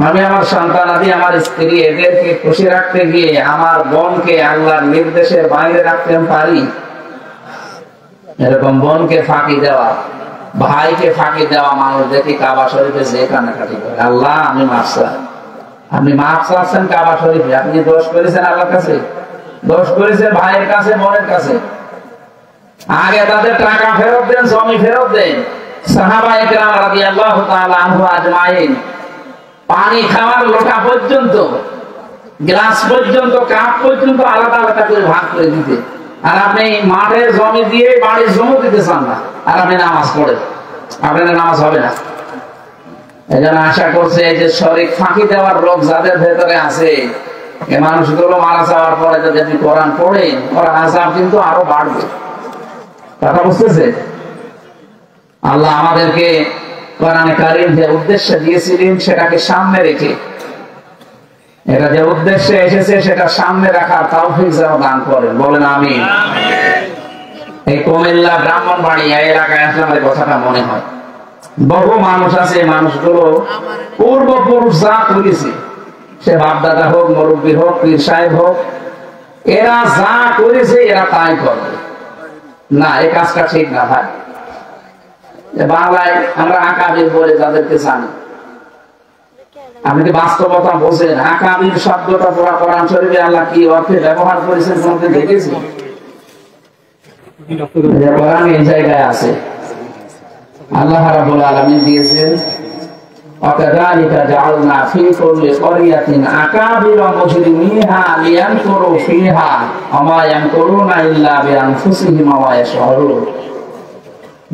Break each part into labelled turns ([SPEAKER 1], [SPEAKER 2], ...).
[SPEAKER 1] আমি আমার সন্তানাদি, আমার স্ত্রী, এদেরকে খুশি রাখতে গিয়ে আমার বোনকে আল্লাহর নির্দেশের বাইরে রাখতে পারি? এরকম বোনকে ফাঁকি দেওয়া, ভাইকে ফাঁকি দেওয়া মানুষ দেখি কাবা শরীফে যে কান্নাকাটি করে, আল্লাহ আমি মাফ চাই। আপনি মাফ চাচ্ছেন কাবা শরীফে, আপনি দোষ করেছেন আল্লাহর কাছে, দোষ করেছেন ভাইয়ের কাছে, বোনের কাছে। আগে তাদের টাকা ফেরত দেন, জমি ফেরত দেন। সাহাবায়ে কেরাম রাদিয়াল্লাহু তাআলা আনহু আজমাইন পানি খাওয়ার লোটা পর্যন্ত, গ্লাস পর্যন্ত, কাপ পর্যন্ত আলাদা আলাদা করে ভাগ করে দিতে। আর আপনি মাঠে জমি দিয়ে বাড়ির জমি দিতে চান না, আর আপনি নামাজ পড়েন, আপনার নামাজ হবে না। এই জন্য আশা করছে এই যে শরীক ফাঁকি দেওয়ার রোগ যাদের ভেতরে আছে, এই মানুষগুলো মারা যাওয়ার পরে যদি আপনি কোরআন পড়েন, ওর আযাব কিন্তু আরো বাড়বে। কথা বুঝতেছে? আল্লাহ আমাদেরকে কোরআনে কারীম যে উদ্দেশ্যে দিয়েছিলেন সেটাকে সামনে রেখে, এটা যে উদ্দেশ্যে এসেছে সেটা সামনে রাখার তৌফিক যেন দান করেন, বলেন আমিন। এই কুমিল্লা ব্রাহ্মণবাড়িয়া এলাকায় আসলে আমার কথাটা মনে হয়। বহু মানুষ আছে, মানুষগুলো পূর্বপুরুষ যা করেছে, সে বাপদাদা হোক, মুরব্বী হোক, পীর সাহেব হোক, এরা যা করেছে এরা তাই করবে না। এই কাজটা ঠিক না ভাই। বাংলায় আমরা আকাবির বলে যাদেরকে জানি, আপনি কি বাস্তবতা বোঝেন? আকাবির শব্দটা পুরা কোরআন শরীফে আল্লাহ কি অর্থে ব্যবহার করেছেন কোনদিন দেখেছি? কোরআন এই জায়গায় আছে, আল্লাহ রাব্বুল আলামিন দিয়েছেন ওয়াকাযালিকা জাআলনা ফী কুল্লি ক্বরিয়াতিন আকাবিরা মুজরিমিহা লিয়ানকুরু ফীহা ওয়া মা ইয়ানকুরুনা ইল্লা বিআনফুসিহিম ওয়া ইয়াশউরুন।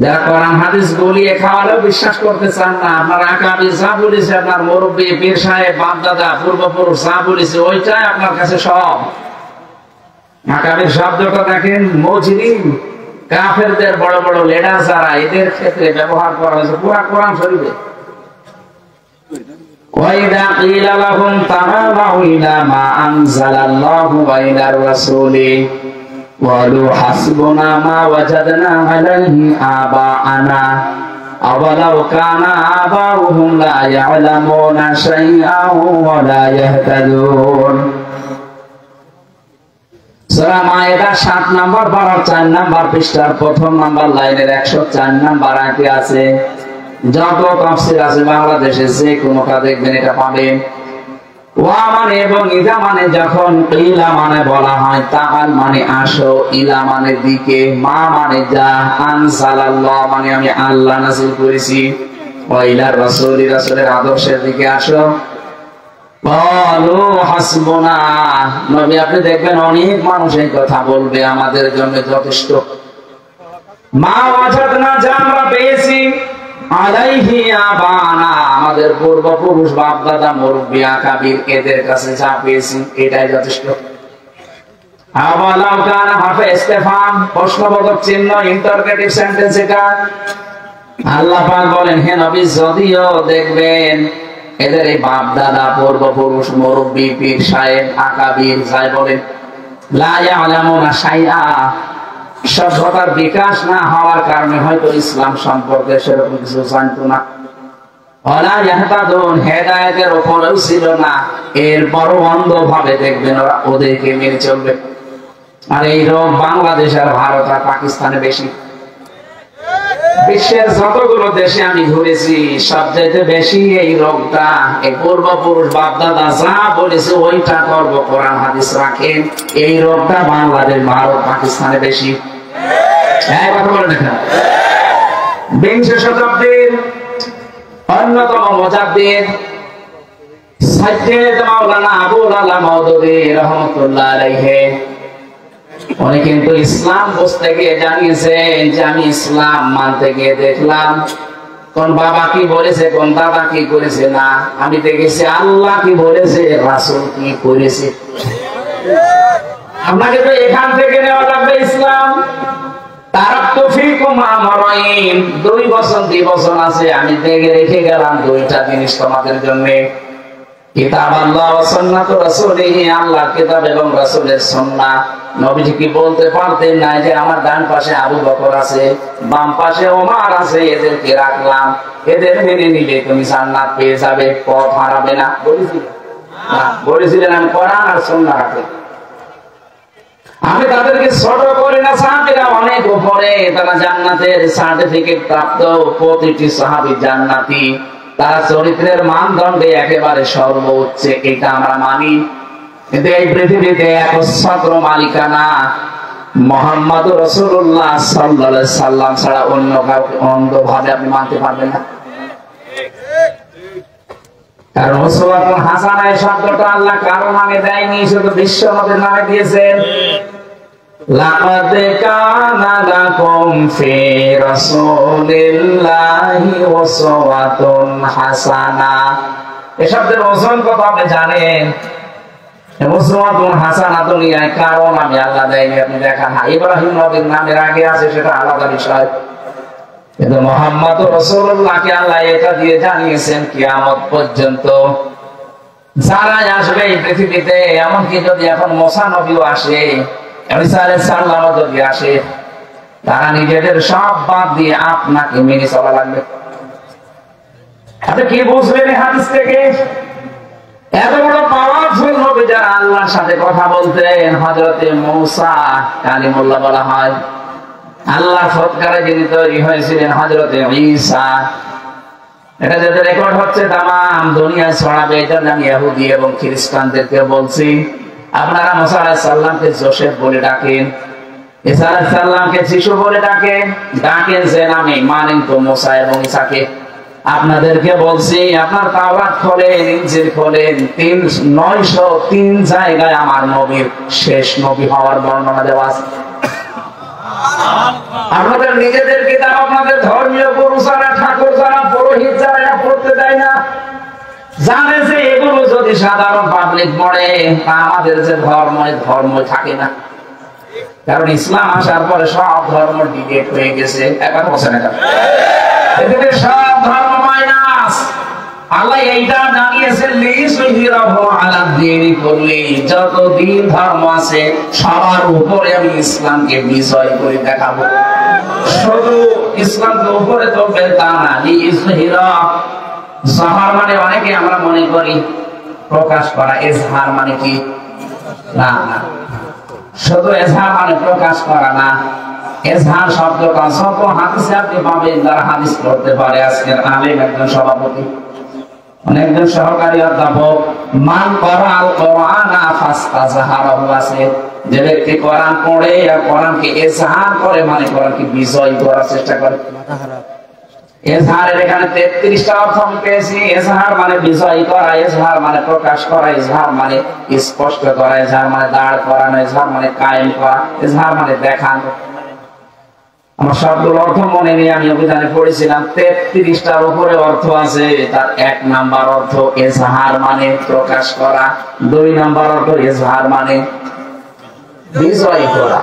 [SPEAKER 1] যারা কোরআন হাদিস গলিয়ে খাওয়ালেও বিশ্বাস করতে চান না, আপনার আকাবির যা বলেছে, আপনার মুরব্বী, পীর সাহেব, বাপ দাদা, পূর্বপুরুষ যা বলেছে ওইটাই আপনার কাছে সব। আকাবির শব্দটা দেখেন, মুজরিম, কাফেরদের বড় বড় লিডার যারা, এদের ক্ষেত্রে ব্যবহার করা হয়েছে পুরা কোরআন শরীফে। ওয়াইদা কিলা লাহুম তাআলাউ ইলা মা আনজালাল্লাহু ওয়া ইলার রাসূলি ওয়ালু হাসবুনা মা ওয়াজাদনা আলাইহি আবাআনা আওয়ালাউ কানা আবাউহুম লা ইয়ালামুনা শাইআন ওয়া লা ইয়াহতাদুন। সূরা মায়েদা ৭ নম্বর পারার ৪ নম্বর পৃষ্ঠার প্রথম নম্বর লাইনের ১০৪ নম্বর আয়াতে আছে। যত তাফসীর আছে বাংলাদেশে যে কোনটা দেখবেন এটা পাবেন। ওয়া মানে এবং ইদা মানে যখন, কিলা মানে বলা হয়, তাআল মানে আসো, ইলা মানে দিকে, মা মানে যা, আনজালাল্লাহ মানে আমি আল্লাহ নাযিল করেছি, ওয়া ইলার রাসূলি রাসূলের আদর্শের দিকে আসো। ক্বালু হাসবুনা, নবী আপনি দেখবেন অনেক মানুষ এই কথা বলবে, আমাদের জন্য যথেষ্ট। মা ওয়াজাদনা, যা আমরা পেয়েছি, আলাইহি আবানা, আমাদের পূর্বপুরুষ, বাপ দাদা, মুরব্বী, আকাবির, এদের কাছে যা পেয়েছি এটাই যথেষ্ট। আওয়ালাউ কানা হাফে ইস্তেফাম, প্রশ্নবোধক চিহ্ন, ইন্টারোগেটিভ সেন্টেন্স এটা। আল্লাহ পাক বলেন, হে নবী যদিও দেখবেন এদের এই বাপ দাদা, পূর্বপুরুষ, মুরব্বী, পীর সাহেব, আকাবির যাই বলেন, লা ইয়ালামুনা শাইআ, সভ্যতার বিকাশ না হওয়ার কারণে হয়তো ইসলাম সম্পর্কে সেরকম কিছু জানতো না, ওয়ালা ইয়াহতাদুন, হেদায়েতের উপরেও ছিল না, এরপরও অন্ধভাবে দেখবেন ওরা ওদেরকে মেনে চলবে। আর এই রোগ বাংলাদেশ আর ভারত আর পাকিস্তানে বেশি। বিশ্বের যতগুলো দেশে আমি ঘুরেছি সবচাইতে বেশি এই রোগটা, এই পূর্বপুরুষ বাপ দাদা যা বলেছে ওইটা করবো, কোরআন হাদিস রাখেন, এই রোগটা বাংলাদেশ, ভারত, পাকিস্তানে বেশি। কথা বলেন না? বিংশ শতাব্দীর অন্যতম মুজাদ্দিদ সাইয়্যিদ মাওলানা আবুল আলা মাওদুদী রাহমাতুল্লাহ আলাইহি, উনি কিন্তু ইসলাম বুঝতে গিয়ে জানিয়েছেন যে আমি ইসলাম মানতে গিয়ে দেখলাম কোন বাবা কি বলেছে, কোন দাদা কি করেছে না, আমি দেখেছি আল্লাহ কি বলেছে, রাসূল কি করেছে। আপনাকে তো এখান থেকে নেওয়া লাগবে ইসলাম। তারাক্তু ফীকুম আমরাইন, ২ বছর ২ বছর আছে, আমি দেখে রেখে গেলাম ২টা জিনিস তোমাদের জন্য। কিতাব আল্লাহ ওয়া সুন্নাত রাসূলিহি, আল্লাহর কিতাব এবং রাসূলের সুন্নাহ। নবীজি কি বলতে পারতেন না যে আমার ডান পাশে আবু বকর আছে, বাম পাশে ওমর আছে, এদেরকে রাখলাম, এদের মেনে নিলে তুমি জান্নাত পেয়ে যাবে, পথ হারাবে না? বলেছিলেন আমি কোরআন আর সুন্নাহ রাখি। আমি তাদেরকে ছোট করি না, সাহাবীরা অনেক উপরে, তারা জান্নাতের সার্টিফিকেট প্রাপ্ত, প্রতিটি সাহাবী জান্নাতি, তারা চরিত্রের মানদণ্ডে একেবারে সর্বোচ্চ, এটা আমরা মানি। কিন্তু এই পৃথিবীতে একচ্ছত্র মালিকানা মুহাম্মদুর রাসূলুল্লাহ সাল্লাল্লাহু আলাইহি সাল্লাম ছাড়া অন্য কাউকে অন্ধভাবে আপনি মানতে পারবেন না। কারণ উসওয়াতুন হাসানাহ এই শব্দটা আল্লাহ কারো নামে দেয়নি, শুধু বিশ্ব নবীর নামে দিয়েছেন। লাকাদ কানা লাকুম ফি রাসূলিল্লাহি উসওয়াতুন হাসানাহ, এই শব্দের ওজন কত আপনি জানেন? উসওয়াতুন হাসানাতুন এই কারো নামে আল্লাহ দেয়নি, আপনি দেখান। ইব্রাহিম নবীর নামের আগে আছে, সেটা আলাদা বিষয়, কিন্তু মুহাম্মদুর রাসূলুল্লাহকে আল্লাহ এটা দিয়ে জানিয়েছেন কিয়ামত পর্যন্ত যারা আসবে এই পৃথিবীতে, এমনকি যদি এখন মুসা নবীও আসে, ঈসা আলাইহিস সালাম যদি আসে, তারা নিজেদের সব বাদ দিয়ে আপনাকে মেনে চলা লাগবে। আপনি কি বুঝলেন এই হাদিস থেকে? এত বড় পাওয়ারফুল নবী যারা আল্লাহর সাথে কথা বলতেন, হযরতে মূসা কালিমুল্লাহ বলা হয়, আল্লাহ সৎকারে যিনি তৈরি হয়েছিলেন হযরতে ঈসা, এটা যদি রেকর্ড হচ্ছে তামাম দুনিয়ায় ছড়াবে। এই জন্য আমি ইহুদি এবং খ্রিস্টানদেরকে বলছি, আপনারা মুসা আলাইহিস সালামকে যোসেফ বলে ডাকেন, ঈসা আলাইহিস সালামকে যিশু বলে ডাকেন, যে নামে মানেন তো মুসা এবং ঈসাকে। আপনাদেরকে বলছি, আপনার তাওরাত খোলেন, ইনজিল খোলেন, 903 জায়গায় আমার নবীর শেষ নবী হওয়ার বর্ণনা দেওয়া আছে। আপনাদের নিজেদের কিতাব, আপনাদের ধর্মীয় গুরু যারা, ঠাকুর যারা, পুরোহিত যারা এটা পড়তে দেয় না, জানে যে এগুলো যদি সাধারণ পাবলিক পড়ে, আমাদের যে ধর্ম থাকে না। কারণ ইসলাম আসার পরে সব ধর্ম ডিবেট হয়ে গেছে, একবার বসেন, এদিকে সব ধর্ম মাইনাস। আল্লাহ এইটা জানিয়েছেন লিইয়ুযহিরাহু আলা দ্বীনি কুল্লিহি, যত দিন ধর্ম আছে সবার উপরে আমি ইসলামকে বিজয় করে দেখাবো। শুধু ইসলামকে উপরে তুলবে তা না, লিইয়ুযহিরা, যাহার মানে অনেকে আমরা মনে করি প্রকাশ করা, ইজহার মানে কি? না, শুধু ইজহার মানে প্রকাশ করা না। ইজহার শব্দটা যত হাদিসে আপনি পাবেন, যারা হাদিস পড়তে পারে, আজকের আলেম একজন সভাপতি, অনেকজন সহকারী অধ্যাপক, মান করাল কোরআনা ফাস্তাযহারাহু আছে, যে ব্যক্তি কোরআন পড়ে আর কোরআনকে ইজহার করে, মানে কোরআনকে বিজয় করার চেষ্টা করে। ইজহারের এখানে 33টা অর্থ আমি পেয়েছি। ইজহার মানে বিজয় করা, ইজহার মানে প্রকাশ করা, ইজহার মানে স্পষ্ট করা, ইজহার মানে দাঁড় করানো, ইজহার মানে কায়েম করা, ইজহার মানে দেখানো। আমার সবগুলো অর্থ মনে নেই, আমি অভিধানে পড়েছিলাম 33টার উপরে অর্থ আছে। তার 1 নাম্বার অর্থ ইজহার মানে প্রকাশ করা, 2 নাম্বার অর্থ ইজহার মানে বিজয় করা।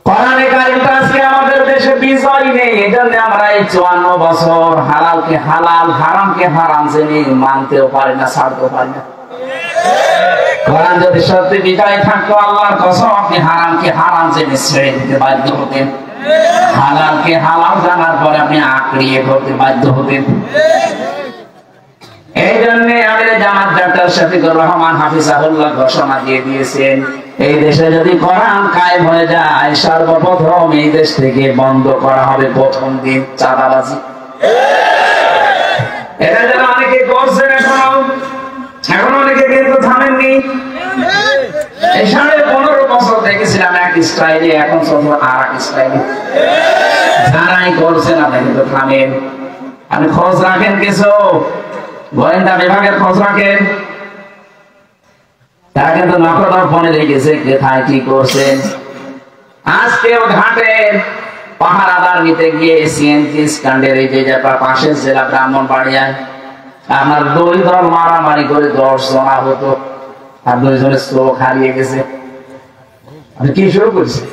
[SPEAKER 1] কোরআনে কারীমটা আজকে আমাদের দেশে বিজয় নেই, এজন্য আমরা এই 54 বছর হালালকে হালাল, হারামকে হারাম জেনে মানতেও পারি না, ছাড়তেও পারি না। কোরআন যদি সত্যি বিজয় থাকতো, আল্লাহর কসম আপনি হারামকে হারাম জেনে ছেড়ে দিতে বাধ্য হতেন, হালালকে হালাল জানার পরে আপনি আঁকড়িয়ে ধরতে বাধ্য হতেন। এই জন্য আমাদের জামাত ডাক্তার শফিকুর রহমান হাফিজাহুল্লাহ ঘোষণা দিয়ে দিয়েছেন, এই দেশে যদি কোরআন কায়েম হয়ে যায়, সর্বপ্রথম এই দেশ থেকে বন্ধ করা হবে প্রথম দিন চাঁদাবাজি। এটা যেন অনেকে করছেন, এখন অনেকে কিন্তু থামেননি। এই 15.5 বছর দেখেছিলাম এক স্টাইলে, এখন চলছে আর এক স্টাইলে। যারাই করছেন আপনি কিন্তু থামেন, আপনি খোঁজ রাখেন, কিছু গোয়েন্দা বিভাগের খোঁজ রাখেন, তারা কিন্তু নকল ফোনে রেখেছে কোথায় কি করছেন। আজকেও ঘাটের পাহারাদার নিতে গিয়ে সিএনজি স্ট্যান্ডের এই যে পাশের জেলা ব্রাহ্মণবাড়িয়ায় আমার 2 দল মারামারি করে 10 জন আহত, আর 2 জনের চোখ হারিয়ে গেছে। আপনি কি শুরু করছেন?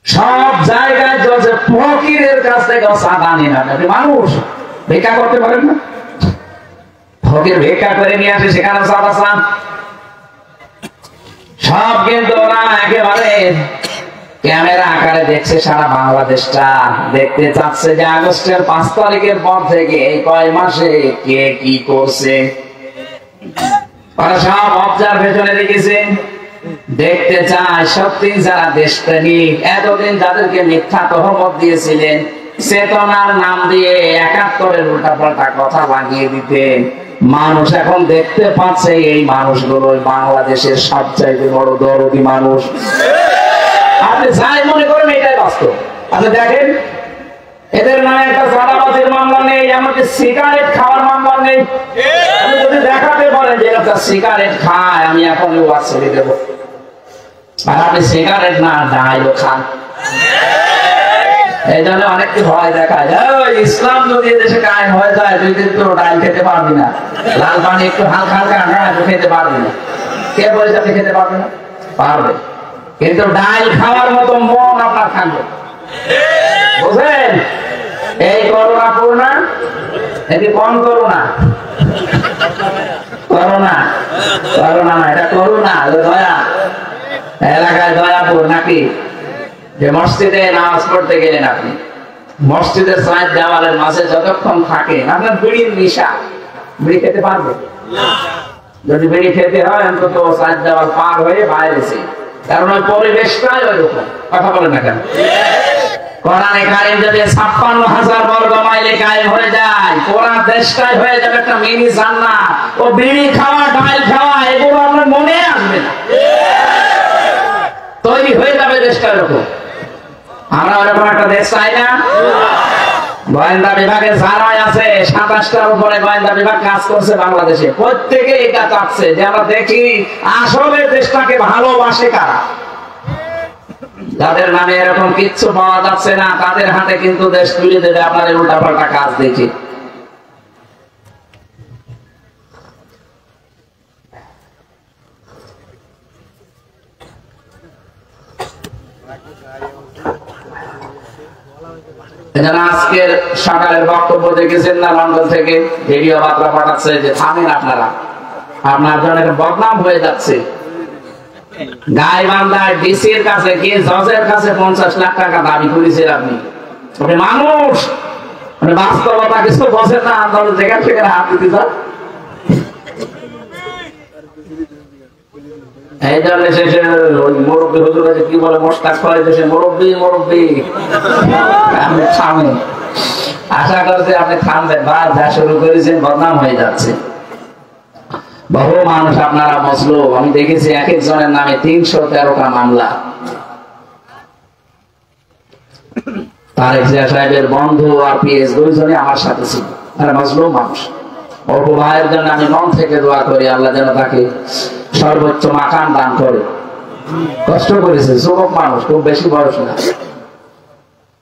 [SPEAKER 1] সব জায়গায় চলছে ফকিরের কাছ থেকে চাঁদা নিন। মানুষ ভিক্ষা করতে পারেন না? ফকির ভিক্ষা করে নিয়ে আসে, সেখানে সব কিন্তু ওরা একেবারে ক্যামেরা আকারে দেখছে সারা বাংলাদেশটা, দেখতে চাচ্ছে যে আগস্টের 5 তারিখের পর থেকে এই কয় মাসে কে কি করছে। ওরা সব অবজারভেশনে রেখেছে, দেখতে চায় সত্যি যারা দেশপ্রেমিক, এতদিন যাদেরকে মিথ্যা তহমত দিয়েছিলেন, চেতনার নাম দিয়ে 71-এর উল্টাপাল্টা কথা লাগিয়ে দিতেন, মানুষ এখন দেখতে পাচ্ছে এই মানুষগুলো বাংলাদেশের সবচাইতে বড় দরদি মানুষ। আপনি যাই মনে করেন এটাই বাস্তব। আপনি দেখেন এদের নামে একটা চাঁদাবাজির মামলা নেই, এমনকি সিগারেট খাওয়ার মামলা নেই। আপনি যদি দেখাতে পারেন যে একটা সিগারেট খায়, আমি এখন ওয়াজ ছেড়ে দেবো, আর আপনি সিগারেট না ডাইলও খান। এই জন্য অনেককে ভয় দেখায়, ইসলাম যদি দেশে কায়েম হয়ে যায় তুই কিন্তু ডাইল খেতে পারবি না, লাল পানি একটু হালকা হালকা খেতে পারবি না। কে বলে আপনি খেতে পারবে না? পারবে, কিন্তু ডাইল খাওয়ার মতো মন আপনার থাকবে। বুঝলেন? এই করোনা পূর্ণা, এটি কোন করোনা? করোনা, করোনা না, এটা করোনা, দয়া। এলাকায় দয়াপুর নাকি? যে মসজিদে নামাজ পড়তে গেলেন আপনি, মসজিদের সাইড দেওয়ালের মাঝে যতক্ষণ থাকে আপনার বিড়ির নেশা, বিড়ি খেতে পারবে? যদি বিড়ি খেতে হয় অন্তত সাইড দেওয়াল পার হয়ে বাইরেছে, কারণ ওই পরিবেশটাই ওই রকম। কথা বলেন না কেন? কোরআনে কারিম যদি 56,000 বর্গ মাইলে কায়েম হয়ে যায়, পুরা দেশটাই হয়ে যাবে একটা মিনি জান্নাত। ও বিড়ি খাওয়া, ডাল খাওয়া এগুলো আপনার মনে আসবে না, তৈরি হয়ে যাবে দেশটা এরকম। আমরা ওরকম একটা দেশ চাই না। গোয়েন্দা বিভাগের যারাই আছে 27টার উপরে গোয়েন্দা বিভাগ কাজ করছে বাংলাদেশে, প্রত্যেকে এটা চাচ্ছে যে আমরা দেখি আসলে দেশটাকে ভালোবাসে কারা। যাদের নামে এরকম কিচ্ছু পাওয়া যাচ্ছে না, তাদের হাতে কিন্তু দেশ তুলে দেবে আপনাদের উল্টাপাল্টা কাজ দেখে। আজকের সকালের বক্তব্য দেখেছেন না, লন্ডন থেকে ভিডিও বার্তা পাঠাচ্ছে যে থামেন আপনারা, আপনার জন্য বদনাম হয়ে যাচ্ছে। গাইবান্ধায় ডিসির কাছে কি জজের কাছে 50 লাখ টাকা দাবি করেছেন আপনি। মানুষ বাস্তবতা কিছু বোঝেন না, আন্দোলন যেখান থেকে হাত দিতে চান। এই জন্য শেষে মুরব্বী হুজুর কাছে কি বলে, মোস্তাক করে দেশে মুরব্বী মুরব্বী আপনি থামেন। আশা করছি আপনি থামবেন, বা যা শুরু করেছেন বদনাম হয়ে যাচ্ছে। বহু মানুষ আপনারা মজলুম, আমি দেখেছি এক একজনের নামে 313টা মামলা। তারেক জিয়া সাহেবের বন্ধু আর পিএস দুইজনে আমার সাথে ছিল, তারা মজলুম মানুষ। অপু ভাইয়ের জন্য আমি মন থেকে দোয়া করি, আল্লাহ যেন তাকে সর্বোচ্চ মাকাম দান করে। কষ্ট করেছে, যুবক মানুষ, খুব বেশি বয়স না।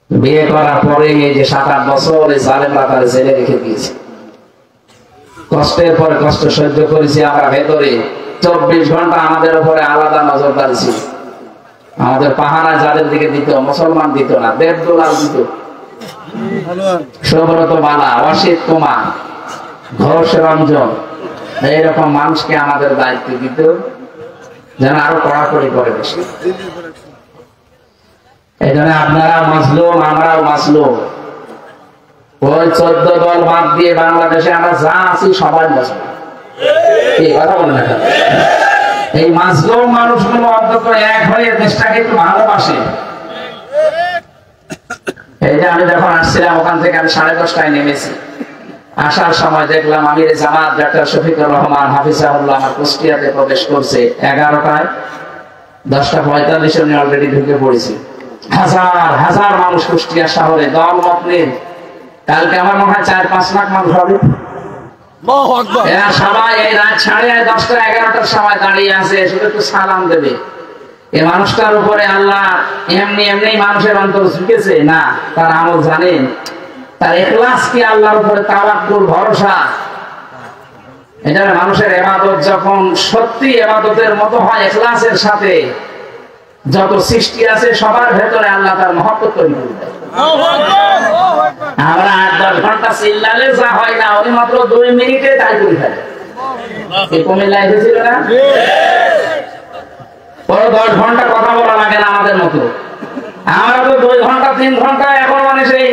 [SPEAKER 1] বিয়ে করার পরে এই যে 7-8 বছর এই জালেমরা তার জেলে রেখে দিয়েছে। কষ্টের পরে কষ্ট সহ্য করেছি আমরা ভেতরে। 24 ঘন্টা আমাদের উপরে আলাদা নজরদারি ছিল। আমাদের পাহারা যাদের দিকে দিত, মুসলমান দিত না, দেবদুলাল দিত, সুব্রত বালা, অসিত কুমার, ঘোষ রঞ্জন, এইরকম মানুষকে আমাদের দায়িত্ব দিত যেন আরো কড়াকড়ি করে বেশি। এই জন্য আপনারা মাজলুম, আমরাও মাজলুম। ওই 14 দল বাদ দিয়ে বাংলাদেশে আমরা যা আছি সবাই মাজলুম। এই কথা বলেন না, এই মাজলুম মানুষগুলো অন্তত এক হয়ে দেশটাকে একটু ভালোবাসে। এই যে আমি যখন আসছিলাম ওখান থেকে, আমি 10:30টায় নেমেছি। আসার সময় দেখলাম আমির জামাত ডক্টর শফিকুর রহমান হাফিজাহুল্লাহ আমার কুষ্টিয়াতে প্রবেশ করছে 11টায়। 10:45 উনি অলরেডি ঢুকে পড়েছে। হাজার হাজার মানুষ কুষ্টিয়া শহরে, দল মত নেই। কালকে আমার মনে হয় 4-5 লাখ মানুষ হবে। এরা সবাই এই রাত 10:30, 11টার সময় দাঁড়িয়ে আছে, শুধু একটু সালাম দেবে। এই মানুষটার উপরে আল্লাহ এমনি এমনি মানুষের অন্তর ঝুঁকেছে না, তার আমল জানেন, তার ইখলাস কি আল্লাহর উপরে তাওয়াক্কুল, ভরসা। এটা মানুষের ইবাদত যখন সত্যি ইবাদতের মতো হয় ইখলাসের সাথে, যত সৃষ্টি আছে সবার ভেতরে আল্লাহ তার মহব্বত তৈরি করে দেয়। আমরা 8-10 ঘন্টা চিল্লালে যা হয় না, ওই মাত্র 2 মিনিটে তাই করে ফেলে। এই কুমিল্লায় হয়েছিল না? পুরো 10 ঘন্টা কথা বলা লাগে না আমাদের মতো। আমরা তো 2 ঘন্টা 3 ঘন্টা এখন মানে সেই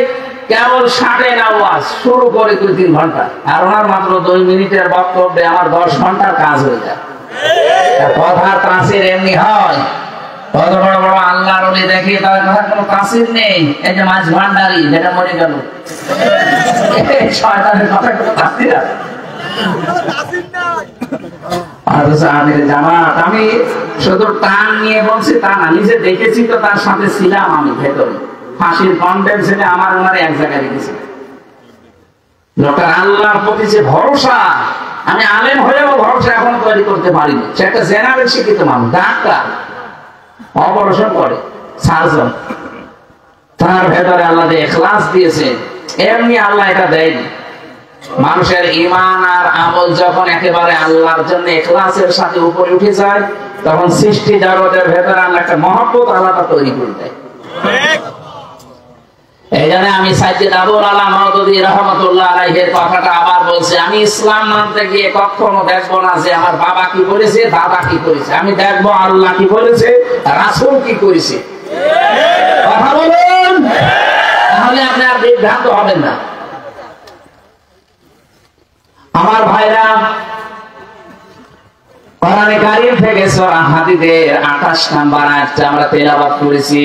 [SPEAKER 1] কেবল 60 আওয়াজ শুরু করে 2-3 ঘন্টা, আর ওনার মাত্র 2 মিনিটের বক্তব্যে আমার 10 ঘন্টার কাজ হয়ে যায়। কথার তাসির এমনি হয়। কত বড় বড় আল্লাহর ওলি দেখি তাদের কথার কোনো তাসির নেই। এই যে মাঝ ভান্ডারি যেটা মরে গেল, শয়তানের কথা কোনো তাসির আছে? জামাত আমি শুধু টান নিয়ে বলছি তা না, নিজে দেখেছি তো, তার সাথে ছিলাম আমি ভেতরে। ফাঁসির কন্টেন্ট ছিল আমার ওনারে এক জায়গায় রেখেছি। লোকের আল্লাহর প্রতি যে ভরসা, আমি আলেম হয়েও ভরসা এখন তৈরি করতে পারিনি। সে একটা জেনারেল শিক্ষিত মানুষ, ডাক্তার, অপারেশন করে, সার্জন, তার ভেতরে আল্লাহ যে ইখলাস দিয়েছে, এমনি আল্লাহ এটা দেয়নি। মানুষের ঈমান আর আমল যখন একেবারে আল্লাহর জন্য ইখলাসের সাথে উপরে উঠে যায়, তখন সৃষ্টি জগতের ভেতরে আল্লাহ একটা মহব্বত আলাদা তৈরি করে দেয়। এই জন্য আমি সাইয়েদ আবুল আলা মাওদুদী রাহমাতুল্লাহ আলাইহির কথাটা আবার বলছি, আমি ইসলাম মানতে গিয়ে কখনো দেখবো না যে আমার বাবা কি করেছে, দাদা কি করেছে। আমি দেখবো আল্লাহ কি করেছে, রাসূল কি করেছে। কথা বলুন, তাহলে আপনি আর বিভ্রান্ত হবেন না। আমার ভাইরা, কোরআনে কারীম থেকে সূরা হাদীদের 28 নম্বর আয়াতটা আমরা তেলাওয়াত করেছি।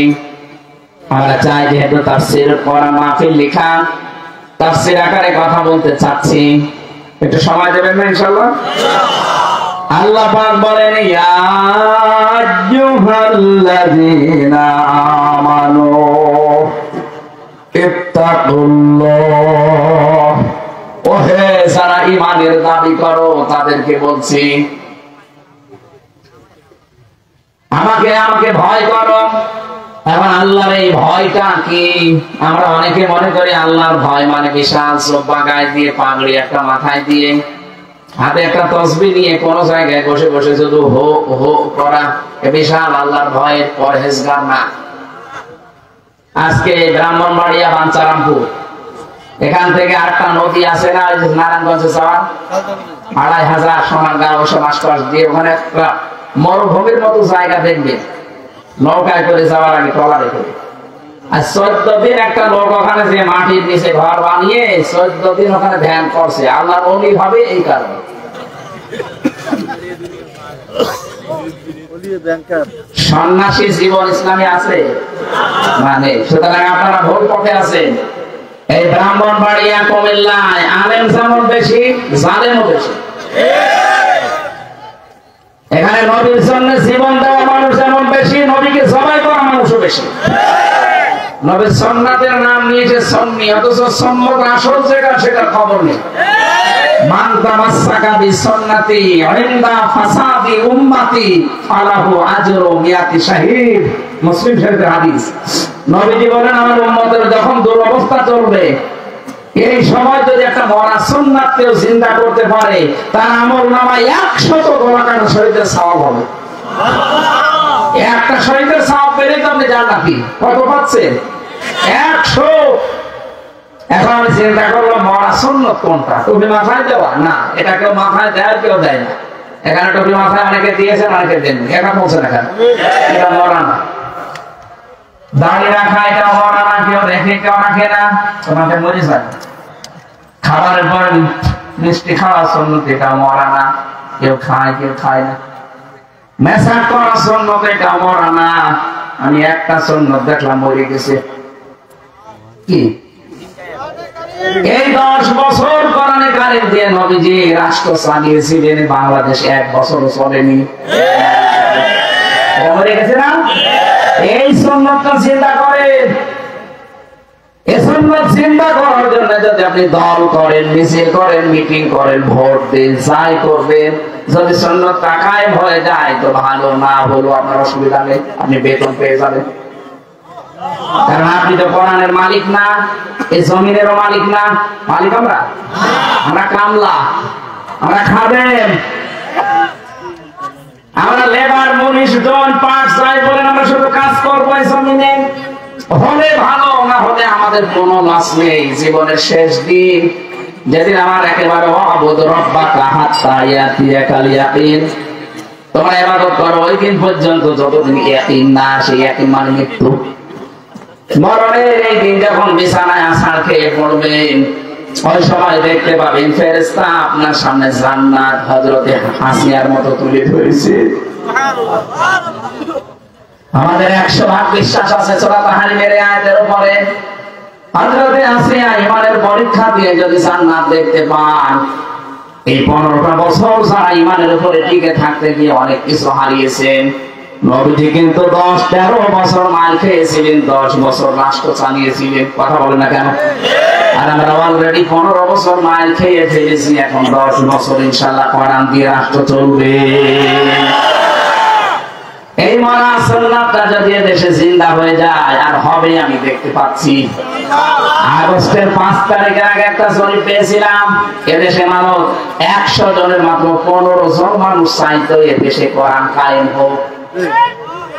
[SPEAKER 1] আমরা চাই যেহেতু তাফসীর করা মাহফিল লেখা, তাফসীর আকারে কথা বলতে চাচ্ছি, একটু সময় দেবেন না ইনশাআল্লাহ? আল্লাহ পাক বলেন, ইয়া আইয়ুহাল্লাযীনা আমানু ইত্তাকুল্লাহ। ওহে যারা ঈমানের দাবি করো তাদেরকে বলছি, আমাকে ভয় করো। এখন আল্লাহর এই ভয়টা কি? আমরা অনেকে মনে করি আল্লাহর ভয় মানে বিশাল জুব্বা গায়ে দিয়ে, পাগড়ি একটা মাথায় দিয়ে, হাতে একটা তসবিহ নিয়ে কোন জায়গায় বসে বসে শুধু হো হো করা, বিশাল আল্লাহর ভয়ের পরহেজগার না। আজকে ব্রাহ্মণবাড়িয়া বাঞ্চারামপুর, এখান থেকে আরেকটা নদী আছে না, নারায়ণগঞ্জে যাওয়া 2500 সোনারগাঁও ওসব আশপাশ দিয়ে, ওখানে একটা মরুভূমির মতো জায়গা দেখবে, নৌকায় করে যাওয়ার আগে ট্রলারে করে। আর 14 দিন একটা লোক ওখানে যে মাটির নিচে ঘর বানিয়ে 14 দিন ওখানে ধ্যান করছে। আল্লাহর ওলি হবে এই কারণে। সন্ন্যাসী জীবন ইসলামে আছে মানে, সুতরাং আপনারা ভুল পথে আছেন। এই ব্রাহ্মণবাড়িয়া কুমিল্লায় আলেম যেমন বেশি, জালেমও বেশি। এখানে নবীর জন্য জীবন দেওয়া মানুষ যেমন বেশি, নবীকে জবাই করা মানুষও বেশি। নবীর সুন্নাতের নাম নিয়েছে সুন্নি, অথচ সুন্নত আসল যেটা সেটার খবর নেই। মান তামাসসাকা বিসুন্নতি ইনদা ফাসাদি উম্মতি ফালাহু আজরু মিয়াতি শাহীদ। মুসলিম শরীফের হাদিস। নবীজি বলেন, আমার উম্মতের যখন দুরবস্থা চলবে, এই সময় যদি একটা মরা সুন্নাত কেউ জিন্দা করতে পারে, তার আমলনামায় 100 গোলাকার শহীদের সওয়াব হবে। একটা শহীদের সওয়াব পেলে তো আপনি জান্নাতি। কত পাচ্ছেন? 100। এখন আমি চিন্তা করলাম মরা সুন্নত কোনটা? টুপি মাথায় দেওয়া না, এটা কেউ মাথায় দেয়, কেউ দেয় না। এখানে টুপি মাথায় অনেকে দিয়েছেন, অনেকে দেননি, এটা বলছেন এখানে, এটা মরা না। দাড়ি রাখা, এটা মরা না, কেউ রেখে কেউ রাখে না, তোমাকে মরে যায়। খাবারের পর মিষ্টি খাওয়া সুন্নত, এটা মরা না, কেউ খায় কেউ খায় না। মেসাক করা সুন্নত, এটা মরা না। আমি একটা সুন্নত দেখলাম মরে গেছে। কি? এই 10 বছর কোরআনে কারিম দিয়ে নবীজি রাষ্ট্র চালিয়েছিলেন, বাংলাদেশ 1 বছরও চলেনি। মরে গেছে না? এই সুন্নতটা চিন্তা করেন। এই সুন্নত চিন্তা করার জন্য যদি আপনি দল করেন, মিছিল করেন, মিটিং করেন, ভোট দেন, যাই করবেন, যদি সুন্নত কায়েম হয়ে যায় তো ভালো, না হলো আপনার অসুবিধা নেই, আপনি বেতন পেয়ে যাবেন। কারণ আপনি তো কোরআনের মালিক না, এই জমিনেরও মালিক না। মালিক আমরা কামলা, আমরা খাবেন, আমরা লেবার, মুনিশ, জন, পাট, যাই বলেন, আমরা শুধু কাজ করবো এই জমিনে। হলে ভালো, না হলে আমাদের কোনো লস নেই। জীবনের শেষ দিন যেদিন আমার একেবারে ওয়াবুদ রাব্বাকা হাত্তা ইয়াতিয়াকাল ইয়াকিন, তোমরা ইবাদত করো ওই দিন পর্যন্ত যতদিন ইয়াকিন না আসে। ইয়াকিন মানে মৃত্যু। মরণের এই দিন যখন বিছানায় আছাড় খেয়ে পড়বেন, ওই সময় দেখতে পাবেন ফেরেশতা আপনার সামনে জান্নাত হযরতে হাসিয়ার মতো তুলে ধরেছে। আমাদের 100% বিশ্বাস আছে সূরা তাহরিমের আয়াতের উপরে, হযরতে হাসিয়া ঈমানের পরীক্ষা দিয়ে যদি জান্নাত দেখতে পান, এই 15টা বছর যারা ঈমানের উপরে টিকে থাকতে গিয়ে অনেক কিছু হারিয়েছেন। নবীজি কিন্তু 10-13 বছর মাল খেয়েছিলেন, 10 বছর রাষ্ট্র চালিয়েছিলেন। কথা বলেন না কেন? আর আমরা অলরেডি 15 বছর মাল খেয়ে ফেলেছি, এখন 10 বছর ইনশাআল্লাহ কোরআন দিয়ে রাষ্ট্র চলবে। এই মরা সুন্নাতটা যদি দেশে জিন্দা হয়ে যায়, আর হবে আমি দেখতে পাচ্ছি। আগস্টের 5 তারিখের আগে একটা জরিপ পেয়েছিলাম, এদেশে মানুষ 100 জনের মাত্র 15 জন মানুষ চাইতো এদেশে কোরআন কায়েম হোক।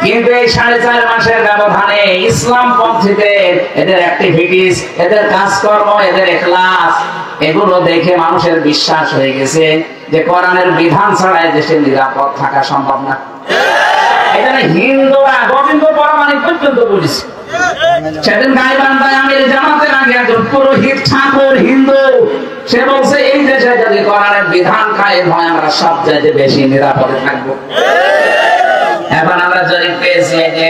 [SPEAKER 1] কিন্তু এই 4.5 মাসের ব্যবধানে ইসলাম পন্থীদের এদের অ্যাক্টিভিটিস, এদের কাজকর্ম, এদের ইখলাস, এগুলো দেখে মানুষের বিশ্বাস হয়ে গেছে যে কোরআনের বিধান ছাড়া দেশে নিরাপদ থাকা সম্ভব না। এখানে হিন্দুরা গোবিন্দ পরমাণিক পর্যন্ত বলেছে। সেদিন গাইবান্ধায় আমির জামাতের আগে একজন পুরোহিত ঠাকুর হিন্দু, সে বলছে এই দেশে যদি কোরআনের বিধান কায়েম হয় আমরা সব চাইতে বেশি নিরাপদে থাকবো। এখন আমরা জরিপ পেয়েছি যে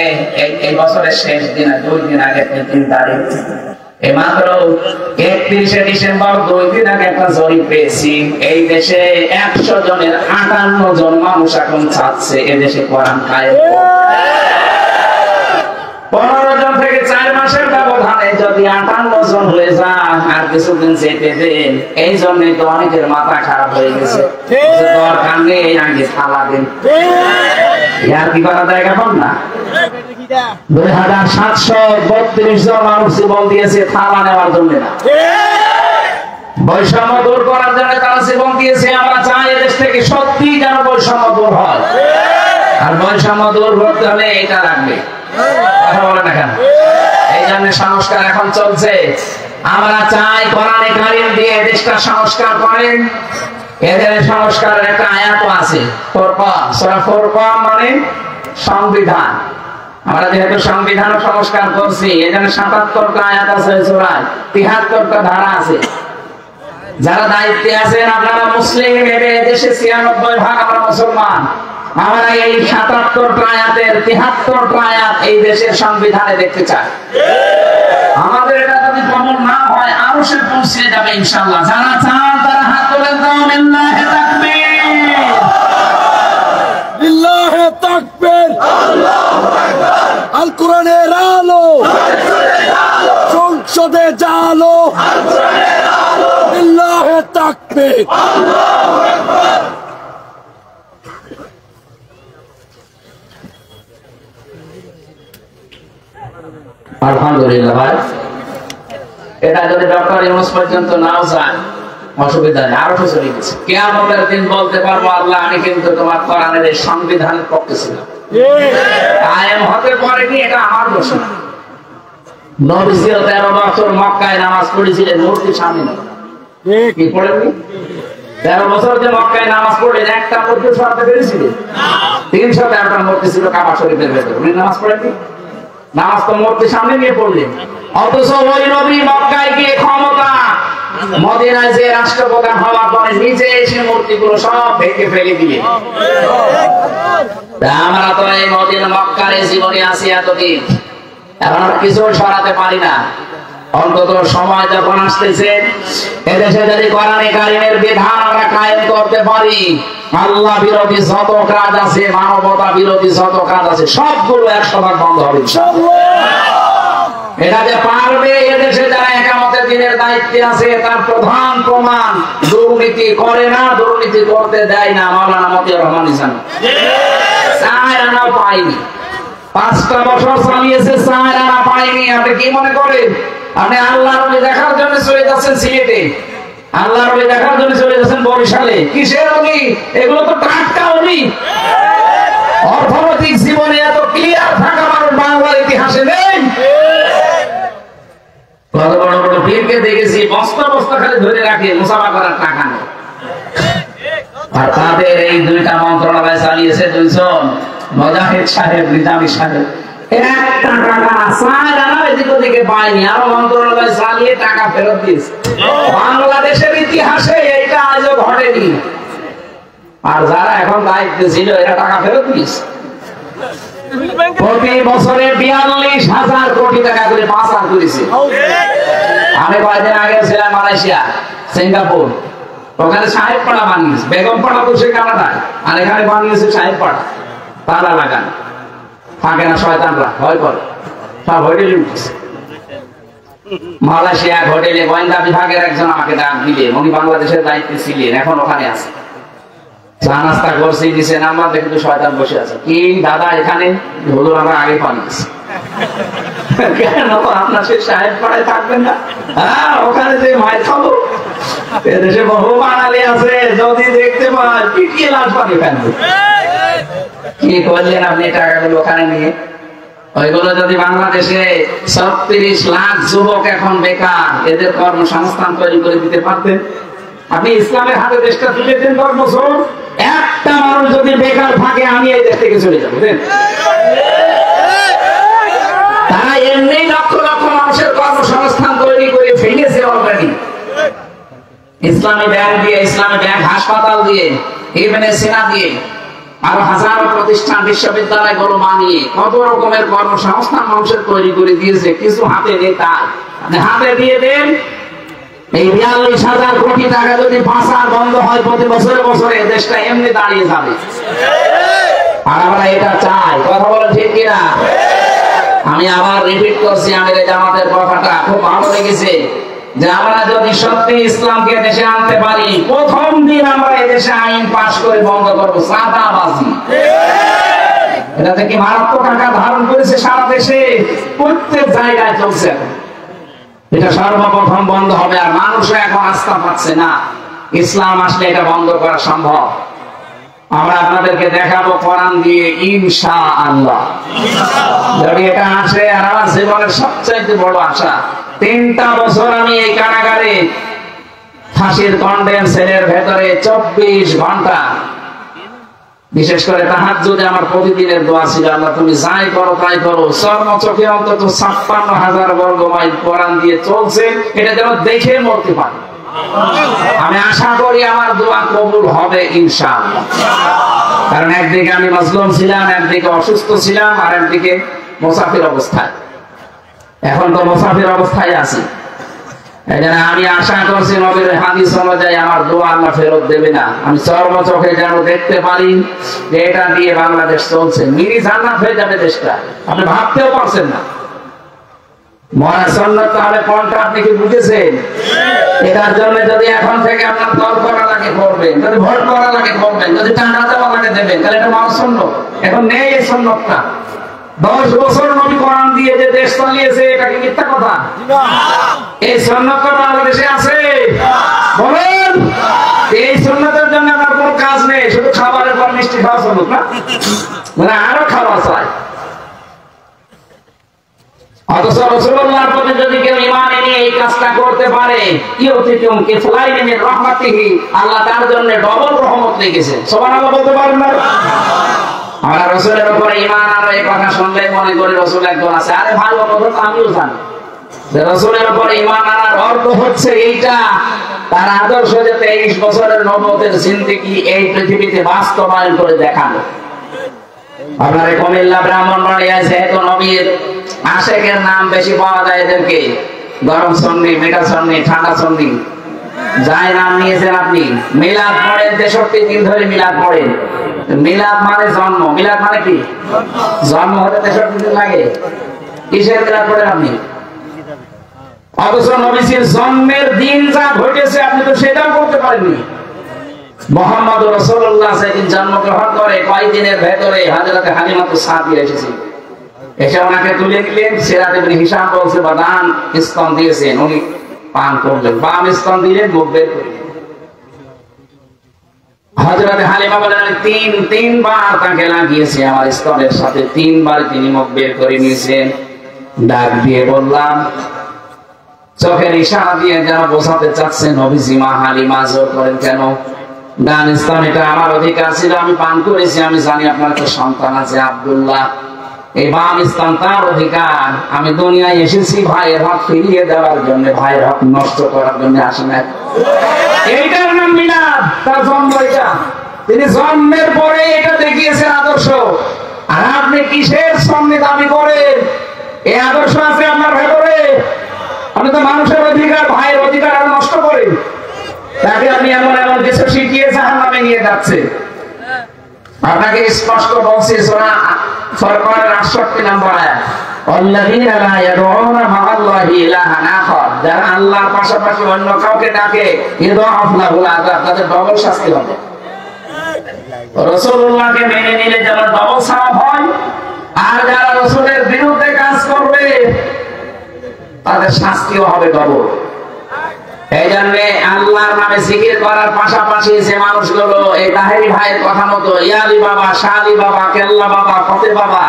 [SPEAKER 1] এই বছরের শেষ দিন, 2 দিন আগে 3 তারিখ, এই মাত্র 31শে ডিসেম্বর 2 দিন আগে একটা জরিপ পেয়েছি, এই দেশে 100 জনের 58 জন মানুষ এখন চাচ্ছে এদেশে কোরআন কায়েম হোক। 15 জন থেকে 4 মাসের ব্যবধানে যদি 58 জন হয়ে যায়, আর কিছুদিন যেতে দেন। এই জন্যই তো অনেকের মাথা খারাপ হয়ে গেছে, দরকার নেই আগে থালা দিন। ইয়ার কি করা জায়গা পান না? 2732 জন মানুষ জীবন দিয়েছে থালা নেওয়ার জন্য না, বৈষম্য দূর করার জন্য তারা জীবন দিয়েছে। আমরা চাই এদেশ থেকে সত্যি যেন বৈষম্য দূর হয়, আর বৈষম্য দূর করতে হলে এটা লাগবে। কথা বলে না কেন? এই জন্য সংস্কার এখন চলছে। আমরা চাই কোরআনে কারীম দিয়ে দেশটা সংস্কার করেন। এদের সংস্কারের একটা আয়াত আছে, ফুরকান, সূরা ফুরকান মানে সংবিধান। আমরা যেহেতু সংবিধান সংস্কার করছি, এজন্য 77টা আয়াত আছে সূরায়, 73টা ধারা আছে। যারা দায়িত্বে আছেন আপনারা মুসলিম, দেশে 96% আমরা মুসলমান। আমরা এই 77টা আয়াতের 73টা আয়াত এই দেশের সংবিধানে দেখতে চাই। আমাদের এটা যদি কমন না হয় আরো সে পৌঁছে যাবে ইনশাআল্লাহ। যারা চান তারা হাত তুলে দাও, লিল্লাহি তাকবীর,
[SPEAKER 2] লিল্লাহি তাকবীর, আল্লাহু আকবার। আল কোরআনের আলো, সংসদে জালো, আল কোরআনের আলো, লিল্লাহি তাকবীর, আল্লাহু আকবার।
[SPEAKER 1] আলহামদুলিল্লাহ ভাই, এটা যদি ডক্টর ইউনূস পর্যন্ত নাও যায় অসুবিধা নেই, আরো কিছু লিখেছে। কিয়ামতের দিন বলতে পারবো আল্লাহ আমি কিন্তু তোমার কোরআনের এই সংবিধানের পক্ষে ছিলাম। কায়েম হতে পারেনি, এটা আমার দোষ না। নবীজি 13 বছর মক্কায় নামাজ পড়েছিলেন মূর্তির সামনে না, কি পড়েননি? 13 বছর যে মক্কায় নামাজ পড়লেন, একটা মূর্তি সরাতে পেরেছিলেন? 313টা মূর্তি ছিল কাবা শরীফের ভেতরে, উনি নামাজ পড়েননি? নামাজ তো মূর্তির সামনে নিয়ে পড়লেন। অথচ ওই নবী মক্কায় গিয়ে ক্ষমতা, মদিনায় যে রাষ্ট্রপ্রধান হওয়ার পরে নিজে এসে মূর্তিগুলো সব ভেঙে ফেলে দিলেন। আমরা তো এই মদিনা মক্কার জীবনে আছি এতদিন, এখন আমরা কিছু সরাতে পারি না। অন্তত সময় যখন আসতেছে এদেশে যদি কোরআনে কারীমের বিধান আমরা কায়েম করতে পারি, আল্লাহ বিরোধী যত কাজ আছে, মানবতা বিরোধী যত কাজ আছে, সবগুলো 100% বন্ধ হবে ইনশাআল্লাহ। এটা যে পারবে এদেশে যারা একামতের দিনের দায়িত্বে আছে তার প্রধান প্রমাণ, দুর্নীতি করে না, দুর্নীতি করতে দেয় না মাওলানা মতিয়ার রহমান ইসান। 4 আনা পাইনি, 5টা বছর চালিয়েছে, 4 আনা পাইনি। আপনি কি মনে করেন আপনি আল্লাহর ওলি দেখার জন্য চলে যাচ্ছেন সিলেটে, আল্লাহর ওলি দেখার জন্য চলে যাচ্ছেন বরিশালে? কিসের ওলি? এগুলো তো টাটকা ওলি। অর্থনৈতিক জীবনে এত ক্লিয়ার থাকা মানুষ বাংলার ইতিহাসে নেই। বস্তা বস্তা খালি ধরে রাখে মুসাফা করার টাকা নেই। আর তাদের এই দুইটা মন্ত্রণালয় চালিয়েছে দুইজন, মুজাহিদ সাহেব, নিজামী সাহেব। একটা টাকা এদিক ওদিকে পায়নি, আরো মন্ত্রণালয় চালিয়ে টাকা ফেরত দিয়েছে। বাংলাদেশের ইতিহাসে এইটা আজও ঘটেনি। আর যারা এখন দায়িত্বে ছিল এরা টাকা ফেরত দিয়েছে। প্রতি বছরে 42,000 কোটি টাকা করে পাচার করেছে। আমি কয়েকদিন আগে ছিলাম মালয়েশিয়া, সিঙ্গাপুর, ওখানে সাহেবপাড়া বানিয়েছে, বেগমপাড়া তো সে কানাডায়, আর এখানে বানিয়েছে সাহেবপাড়া। তালা লাগান, থাকে না শয়তানরা, ভয় করে, সব হোটেলে উঠেছে। মালয়েশিয়া হোটেলে গোয়েন্দা বিভাগের একজন আমাকে ডাক দিলে, উনি বাংলাদেশের দায়িত্বে ছিলেন, এখন ওখানে আছে। চা নাস্তা করছি, নিচে নামলাম, দেখি তো শয়তান বসে আছে। কি দাদা এখানে? হুজুর আমরা আগে পানিয়েছি। কেন আপনার সে সাহেব পাড়ায় থাকবেন না? হ্যাঁ, ওখানে যে মায়ের খাবো, এদেশে বহু বাঙালি আছে, যদি দেখতে পান পিটিয়ে লাল পানি ফেলবে। কি করলেন আপনি টাকাগুলো ওখানে নিয়ে? ওইগুলো যদি বাংলাদেশে 36 লাখ যুবক এখন বেকার, এদের কর্মসংস্থান তৈরি করে দিতে পারতেন। আপনি ইসলামের হাতে দেশটা তুলে দেন 10 বছর, একটা মানুষ যদি বেকার থাকে আমি এই দেশ থেকে চলে যাবো। তারা এমনি লক্ষ লক্ষ মানুষের কর্মসংস্থান তৈরি করে ফেলেছে অলরেডি। ইসলামী ব্যাংক দিয়ে, ইসলামী ব্যাংক হাসপাতাল দিয়ে, ইবনে সিনা দিয়ে, আরো হাজারো প্রতিষ্ঠান, বিশ্ববিদ্যালয় গুলো বানিয়ে কত রকমের কর্মসংস্থান মানুষের তৈরি করে দিয়েছে। কিছু হাতে নেই, তাই হাতে দিয়ে দেন। এই 42,000 কোটি টাকা যদি পাচার বন্ধ হয় প্রতি বছরে বছরে, দেশটা এমনি দাঁড়িয়ে যাবে। আর আমরা এটা চাই, কথা বলে ঠিক কিনা? আমি আবার রিপিট করছি, আমির জামাতের কথাটা খুব ভালো লেগেছে, যে আমরা যদি সত্যি ইসলামকে দেশে আনতে পারি, প্রথম দিন আমরা এই দেশে আইন পাশ করে বন্ধ করবো চাঁদাবাজি। এটা থেকে মারাত্মক আকার ধারণ করেছে সারা দেশে, প্রত্যেক জায়গায় চলছে এখন। এটা সর্বপ্রথম বন্ধ হবে। আর মানুষও এখন আস্থা পাচ্ছে না, ইসলাম আসলে এটা বন্ধ করা সম্ভব। আমরা আপনাদেরকে দেখাবো কোরআন দিয়ে, ইনশাআল্লাহ। যদি এটা আসে, আর আমার জীবনের সবচাইতে বড় আশা, 3টা বছর আমি এই কারাগারে ফাঁসির কন্ডেম সেলের ভেতরে 24 ঘন্টা, বিশেষ করে তাহাজ্জুদে আমার প্রতিদিনের দোয়া ছিল, আল্লাহ তুমি যাই করো তাই করো, চর্মচোখে অন্তত 56,000 বর্গ মাইল কোরআন দিয়ে চলছে, এটা যেন দেখে মরতে পারে। আমি আশা করি আমার দোয়া কবুল হবে ইনশাআল্লাহ। কারণ একদিকে আমি মাজলুম ছিলাম, একদিকে অসুস্থ ছিলাম, আর একদিকে মুসাফির অবস্থায়। এখন তো মুসাফির অবস্থায় আছি। এজন্য আমি আশা করছি নবীর হাদিস অনুযায়ী আমার দোয়া আল্লাহ ফেরত দেবে না। আমি চর্মচোখে যেন দেখতে পারি যে এটা দিয়ে বাংলাদেশ চলছে, মিনি জান্নাত হয়ে যাবে দেশটা, আপনি ভাবতেও পারছেন না। মরা সুন্নাত তাহলে কোনটা আপনি কি বুঝেছেন? এটার জন্য যদি এখন থেকে আপনার দল করা লাগে করবেন, যদি ভোট করা লাগে করবেন, যদি টাকা দেওয়া লাগে দেবেন, তাহলে এটা মরা সুন্নাত। এখন নেই এই সুন্নাতটা। 10 বছর নবী কোরআন দিয়ে যে দেশ চালিয়েছে, এটা কি মিথ্যা কথা? এই সুন্নাতটা বাংলাদেশে আছে? বলেন। এই সুন্নাতের জন্য আমার কোনো কাজ নেই, শুধু খাবারের পর মিষ্টি খাওয়া সুন্নাত না, মানে আরো খাওয়া চাই। অথচ রাসূলুল্লাহর প্রতি যদি কেউ ঈমান এনে এই কাজটা করতে পারে, ইউতিকুম কিফলাইন মিন রাহমাতিহি, আল্লাহ তার জন্য ডবল রহমত রেখেছেন। সুবহানাল্লাহ বলতে পারেন না? আমরা রাসূলের উপরে ঈমান আনো, এই কথা শুনলে মনে করি রাসূল একজন আছে। আরে ভালো কথা তো আমিও জানি যে রাসূলের উপরে ঈমান আনার অর্থ হচ্ছে এইটা, তার আদর্শ যে 23 বছরের নবুয়তের জিন্দেগি এই পৃথিবীতে বাস্তবায়ন করে দেখানো। আপনার কুমিল্লা ব্রাহ্মণবাড়িয়ায় যেহেতু নবীর আশেকের নাম বেশি পাওয়া যায়, এদেরকে গরম সন্নি, মিঠা সন্নি, ঠান্ডা সন্নি, যাই নাম নিয়েছেন আপনি। মিলাদ পড়েন, 63 দিন ধরে মিলাদ পড়েন। মিলাদ মানে জন্ম, মিলাদ মানে কি? জন্ম হতে 63 দিন লাগে। কিসের মিলাদ পড়েন আপনি? অথচ নবীর জন্মের দিন যা ঘটেছে আপনি তো সেটাও করতে পারেননি। মুহাম্মদ রাসূলুল্লাহ সেদিন জন্মগ্রহণ করে কয়েকদিনের ভেতরে হযরত হালিমাতুস সাদিয়া এসেছে, এসে ওনাকে তুলে নিলেন। সিরাত ইবনে হিশাম বলছে বাদান স্তন দিয়েছেন, উনি পান করলেন, বাম স্তন দিলেন, মুখ বের করে। হযরত হালিমা বলেন তিনবার তাকে লাগিয়েছে আমার স্তনের সাথে, 3 বার তিনি মুখ বের করে নিয়েছেন। ডাক দিয়ে বললাম চোখের ইশারা দিয়ে যারা বোঝাতে চাচ্ছেন নবীজি মা হালিমা জোর করেন কেন? ডান ইসলাম এটা আমার অধিকার ছিল, আমি পান করেছি, আমি জানি আপনার তো সন্তান আছে আব্দুল্লাহ, এই বাম ইসলাম তার অধিকার। আমি দুনিয়ায় এসেছি ভাইয়ের হক ফিরিয়ে দেওয়ার জন্য, ভাইয়ের হক নষ্ট করার জন্য আসি না। এইটার নাম মিলাদ, তার জন্ম এটা। তিনি জন্মের পরে এটা দেখিয়েছেন আদর্শ। আর আপনি কিসের সামনে দাবি করেন এই আদর্শ আছে আপনার ভেতরে? আপনি তো মানুষের অধিকার, ভাইয়ের অধিকার আর নষ্ট করেন। তাকে আপনি এমন এমন কিছু শিখিয়ে জাহান্নামে নিয়ে যাচ্ছে। আপনাকে স্পষ্ট বলছি সূরা সরকারের 68 নম্বর আয়াত, আল্লাযীনা লা ইয়াদউনা মা'আল্লাহি ইলাহান আখার, যারা আল্লাহর পাশাপাশি অন্য কাউকে ডাকে, ইযআফ লাহুল আযাব, তাদের ডবল শাস্তি হবে। রাসূলুল্লাহকে মেনে নিলে যেমন ডবল সওয়াব হয়, আর যারা রাসূলের বিরুদ্ধে কাজ করবে তাদের শাস্তিও হবে ডবল। এই জন্য আল্লাহর নামে জিকির করার পাশাপাশি যে মানুষগুলো এই তাহেরি ভাইয়ের কথা মতো ইয়ালি বাবা, শালি বাবা, কেল্লা বাবা, ফতে বাবা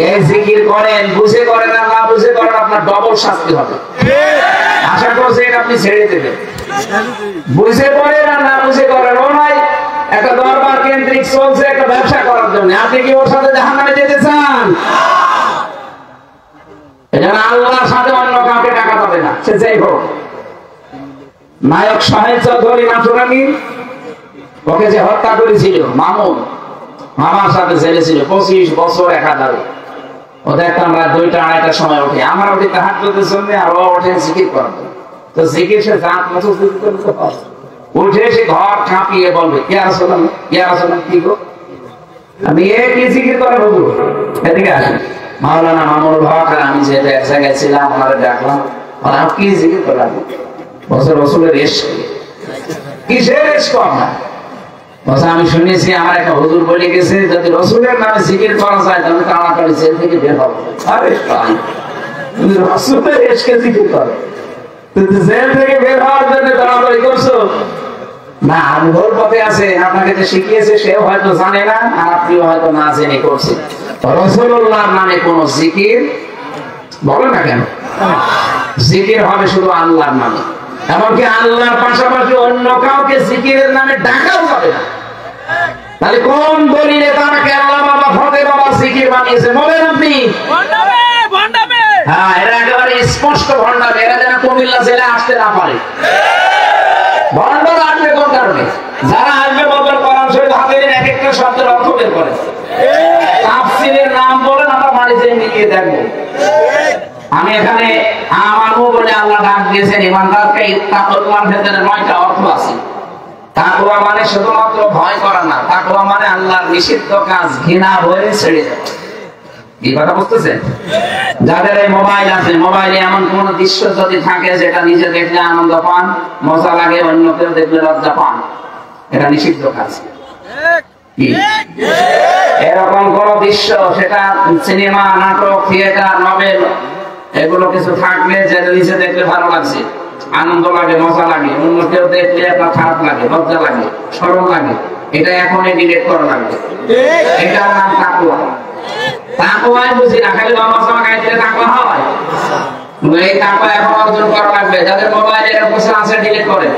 [SPEAKER 1] এই জিকির করেন, বুঝে করেন আর না বুঝে করেন, আপনার ডবল শাস্তি হবে। আশা করছি এটা আপনি ছেড়ে দেবেন। বুঝে করেন আর না বুঝে করেন, ও নাই একটা দরবার কেন্দ্রিক চলছে একটা ব্যবসা করার জন্য, আপনি কি ওর সাথে জাহান্নামে যেতে চান? এজন্য আল্লাহর সাথে অন্য কাউকে টাকা পাবে না, সে যাই হোক। নায়ক সাহেব চৌধুরী নাটুরানি, ওকে যে হত্যা করেছিল মামুন, আমার সাথে জেলে ছিল 25 বছর একাধারে। ও দেখতাম রাত 2টা 2:30টার সময় ওঠে, আমার ওঠে তাহার করতে জন্য, আর ও ওঠে জিকির করতে। তো জিকির সে জাত মতো জিকির করতে পারে, উঠে সে ঘর কাঁপিয়ে বলবে ইয়া রাসূলুল্লাহ, ইয়া রাসূলুল্লাহ, কি গো আমি কি জিকির করে হুজুর? এদিকে আসেন। মাওলানা মামুনুল হক আর আমি যে এক জায়গায় ছিলাম, ওনারে ডাকলাম, ওরা কি জিকির করলাম? বছর রসুলের ইশক। কিসের ইশক আপনার? বছর আমি শুনেছি আমার একটা হুজুর বলে গেছে, যদি রসুলের নামে জিকির করা যায় তাহলে তাড়াতাড়ি জেল থেকে বের হবে। আরে ভাই, তুমি রসুলের ইশকে জিকির করো, তুমি জেল থেকে বের হওয়ার জন্য তাড়াতাড়ি করছো না? আমি ভুল পথে আছে, আপনাকে যে শিখিয়েছে সেও হয়তো জানে না, আর আপনিও হয়তো না জেনে করছেন। রাসূলুল্লাহর নামে কোন জিকির বলেন না কেন? জিকির হবে শুধু আল্লাহর নামে, এমনকি আল্লাহর পাশাপাশি অন্য কাউকে জিকিরের নামে ডাকাও যাবে না। তাহলে কোন দলিলে তারা কেল্লা বাবা, ফতে বাবা জিকির বানিয়েছে বলেন আপনি? হ্যাঁ, এরা একেবারে স্পষ্ট ভণ্ডামি। এরা যেন কুমিল্লা জেলে আসতে না পারে। ভণ্ডার আসবে কোন কারণে? যারা আসবে বদল করার শহীদ হাতের এক একটা শব্দের অর্থ বের করে, তাফসীরের নাম বলেন, আমরা বাড়িতে মিলিয়ে দেখবো। আমি এখানে আমানু বলে আল্লাহ ডাক দিয়েছেন ইমানদারকে, তাকওয়ার ভেতরে 9টা অর্থ আছে। তাকওয়া মানে শুধুমাত্র ভয় করা না, তাকওয়া মানে আল্লাহর নিষিদ্ধ কাজ ঘৃণা ভয়ে ছেড়ে দেওয়া। কি কথা বুঝতেছেন? যাদের এই মোবাইল আছে, মোবাইলে এমন কোন দৃশ্য যদি থাকে যেটা নিজে দেখলে আনন্দ পান, মজা লাগে, অন্য কেউ দেখলে লজ্জা পান, এটা নিষিদ্ধ কাজ। এরকম কোন দৃশ্য, সেটা সিনেমা, নাটক, থিয়েটার, নভেল, এগুলো কিছু থাকলে যেটা নিজে দেখলে ভালো লাগছে, আনন্দ লাগে, মজা লাগে, অন্য কেউ দেখলে আপনার খারাপ লাগে, লজ্জা লাগে, শরম লাগে, এটা এখনই ডিলিট করা লাগবে। এটার নাম তাকওয়া। তাকওয়াই বুঝি না, খালি নামাজ গায়ে দিলে তাকওয়া হয়? এই তাকওয়া এখন অর্জন করা লাগবে। যাদের মোবাইলে এরকম আছে ডিলিট করে।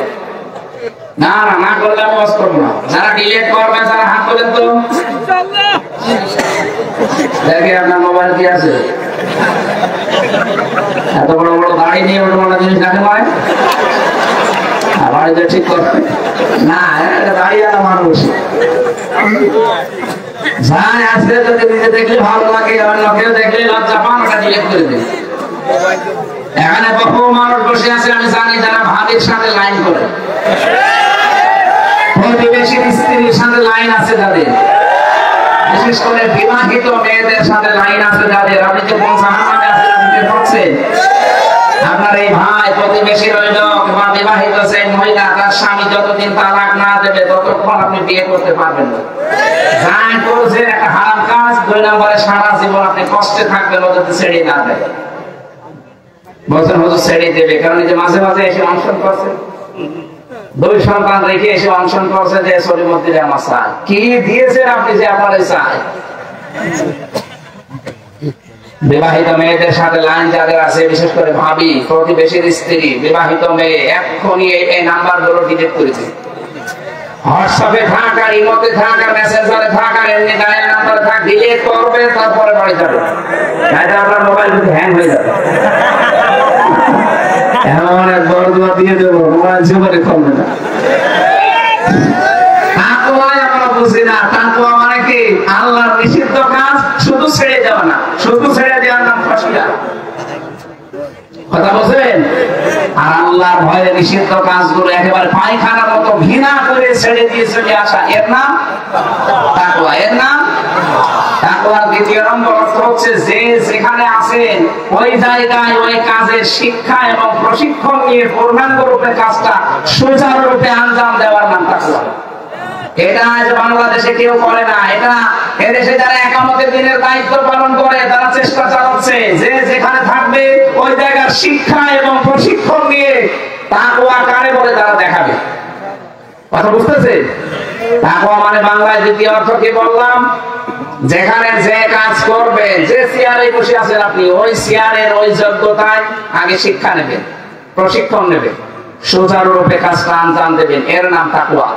[SPEAKER 1] না না, না করলে আমি ওয়াজ করবো না। যারা ডিলিট করবে যারা হাত তোলেন তো দেখি আপনার মোবাইল কি আছে। এত বড় বড় গাড়ি নিয়ে ওটা বড় জিনিস দেখে নয়, বাড়িতে ঠিক করবে না, এটা দাঁড়িয়ে মানুষ যাই আছে, যদি নিজে দেখলে ভালো লাগে, অন্য কেউ দেখলে লজ্জা পান, ওটা ডিলিট করে দেবে। এখানে বহু মানুষ বসে আছে আমি জানি, যারা ভাবির সাথে লাইন করে, প্রতিবেশীর স্ত্রীর সাথে লাইন আছে যাদের, বিশেষ করে বিবাহিত মেয়েদের সাথে লাইন আছে যাদের। আপনি যে কোন জাহান্নামে আছেন আপনি ভাবছেন, আপনার এই ভাই প্রতিবেশীর ওই লোক বা বিবাহিত সেই মহিলা, তার স্বামী যতদিন তালাক না দেবে ততক্ষণ আপনি বিয়ে করতে পারবেন না। যাই করছে একটা হারাম কাজ, 2 নম্বরে সারা জীবন আপনি কষ্টে থাকবেন, ওদের ছেড়ে না দেয়। বলছেন হুজুর ছেড়ে দেবে, কারণ যে মাঝে মাঝে এসে অনশন করছে, 2 সন্তান রেখে এসে অনশন করছে যে শরীমত আমার চাই। কি দিয়েছেন আপনি যে আপনার চাই? বিবাহিত মেয়েদের সাথে লাইন যাদের আছে, বিশেষ করে ভাবি, প্রতিবেশীর স্ত্রী, বিবাহিত মেয়ে, এক্ষুনি এই নাম্বারগুলো ডিলিট করেছে। হোয়াটসঅ্যাপে থাক আর ইমোতে থাক আর মেসেঞ্জারে থাক আর এমনি ডায়াল নাম্বারে থাক, ডিলিট করবে, তারপরে বাড়ি যাবে, তাইলে আপনার মোবাইল কিন্তু হ্যাং হয়ে যাবে। এমন এক বড় দিয়ে দেবো, মোবাইল জীবনে করবে না। তাকওয়ায় আমরা বুঝি না, তাকওয়া মানে কি? আল্লাহর নিষিদ্ধ কাজ শুধু ছেড়ে যাওয়া না, শুধু ছেড়ে দেওয়ার নাম ফাঁসিয়া। কথা বলছেন? আর আল্লাহর ভয়ে নিষিদ্ধ কাজগুলো একেবারে পায়খানার মতো ঘৃণা করে ছেড়ে দিয়ে চলে আসা, এর নাম তাকওয়া। এর নাম তাকওয়ার দ্বিতীয় নম্বর অর্থ হচ্ছে যে যেখানে আছেন ওই জায়গায় ওই কাজের শিক্ষা এবং প্রশিক্ষণ নিয়ে পূর্ণাঙ্গরূপে কাজটা সুচারুরূপে আঞ্জাম দেওয়ার নাম তাকওয়া। এটা আজ বাংলাদেশে কেউ করে না। এটা এদেশে যারা একামতের দিনের দায়িত্ব পালন করে তারা চেষ্টা চালাচ্ছে যে যেখানে থাকবে ওই জায়গার শিক্ষা এবং প্রশিক্ষণ নিয়ে তাকওয়া কারে বলে তারা দেখাবে। কথা বুঝতেছে? তাকওয়া মানে বাংলায় দ্বিতীয় অর্থ কি বললাম? যেখানে যে কাজ করবে, যে চেয়ারে বসে আছেন আপনি, ওই চেয়ারের ওই যোগ্যতায় আগে শিক্ষা নেবেন, প্রশিক্ষণ নেবেন, সুচারুরূপে কাজটা আঞ্জাম দেবেন, এর নাম তাকওয়া।